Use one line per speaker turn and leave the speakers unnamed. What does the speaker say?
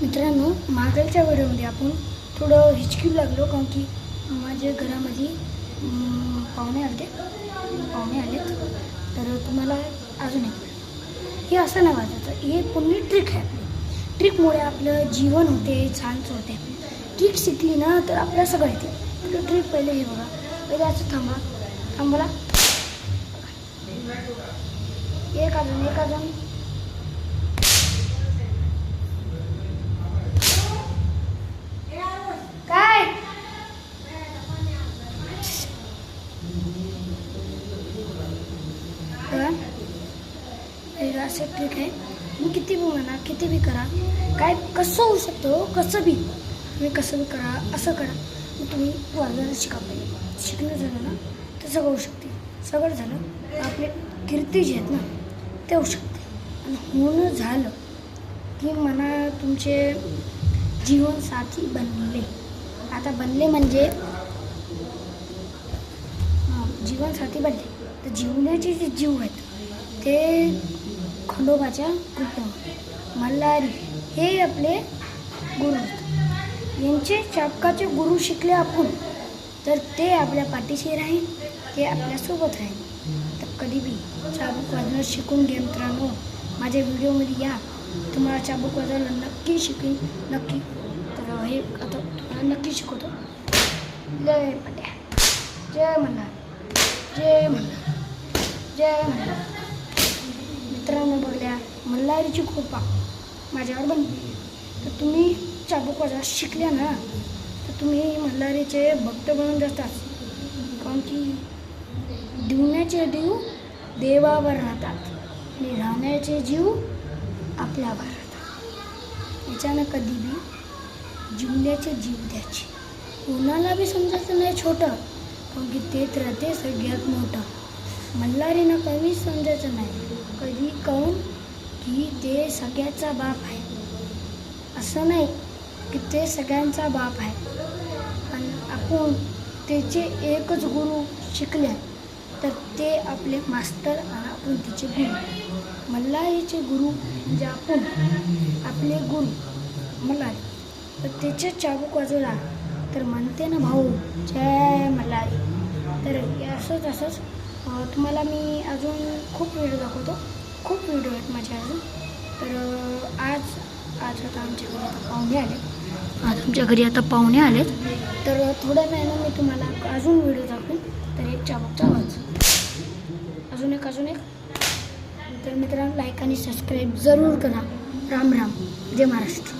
मित्रांनो, मागच्या व्हिडिओमध्ये आपण थोडं हिचकिल लागलो कारण की माझ्या घरामध्ये पाहुणे आलेत. तर तुम्हाला अजून एक हे असं नाही वाटायचं, हे पूर्ण ट्रिक आहे आपली. ट्रिकमुळे आपलं जीवन होते, छानच होते. ट्रिक शिकली ना तर आपल्याला सगळं येते. तर ट्रिक पहिले हे बघा, पहिले असं थांबला एक अजून काय असं ट्रिक आहे. मी किती बी म्हणा, किती बी करा, काय कसं होऊ शकतो, कसं बी तुम्ही कसं बी करा, असं करा, मग तुम्ही वाजवायला शिका. पाहिजे शिकणं झालं ना तर सगळं होऊ शकते. सगळं झालं तर आपले कीर्ती जी आहेत ना ते होऊ शकते. आणि होणं झालं की म्हणा तुमचे जीवनसाथी बनले. आता बनले म्हणजे जीवनसाथी बनले तर जीवनाचे जे जीव आहेत ते खंडोबाच्या कृपेवर मल्हारी हे आपले गुरु आहेत. यांचे चाबकाचे गुरु शिकले आपण तर ते आपल्या पाठीशी राहील, ते आपल्यासोबत राहील. तर कधी बी चाबूक वाजवणं शिकून घ्या मित्रांनो. माझ्या व्हिडिओमध्ये या, तुम्हाला चाबूक वाजवायला नक्की शिकेल, नक्की. तर हे आता तुम्हाला नक्की शिकवतो. जय पट्या, जय मल्हार, जय मल्हार, जय मल्हार. मित्रांनो बघल्या मल्हारीची कृपा माझ्यावर बनली. तर तुम्ही चाबूक वाजवा शिकल्या ना तर तुम्ही मल्हारीचे भक्त बनून जातात. कारण की दिवण्याचे जीव देवावर राहतात आणि राहण्याचे जीव आपल्यावर राहतात. याच्यानं कधी बी जीवण्याचे जीव द्यायचे. कोणाला बी समजायचं नाही छोटं, कारण की तेच राहते सगळ्यात मोठं. मल्हारीनं कधीच समजायचं नाही, कधी काहून की ते सगळ्याचा बाप आहे. असं नाही की ते सगळ्यांचा बाप आहे, पण आपण त्याचे एकच गुरु शिकले तर ते आपले मास्टर आणि आपण तिचे गुरु. मल्हारीचे गुरु म्हणजे आपण, आपले गुरु मल्हारी. तर त्याचे चाबूक वाजवला तर म्हणते ना भाऊ जय मल्हारी. तर असंच तुम्हाला मी अजून खूप व्हिडिओ दाखवतो. खूप व्हिडिओ आहेत माझे अजून. तर आज आता आमच्या घरी आता पाहुणे आलेत. तर थोड्या वेळानं मी तुम्हाला अजून व्हिडिओ दाखवेन. तर एक चाबूकचा आवाज, अजून एक. तर मित्रांनो लाईक आणि सबस्क्राईब जरूर करा. राम राम, जय महाराष्ट्र.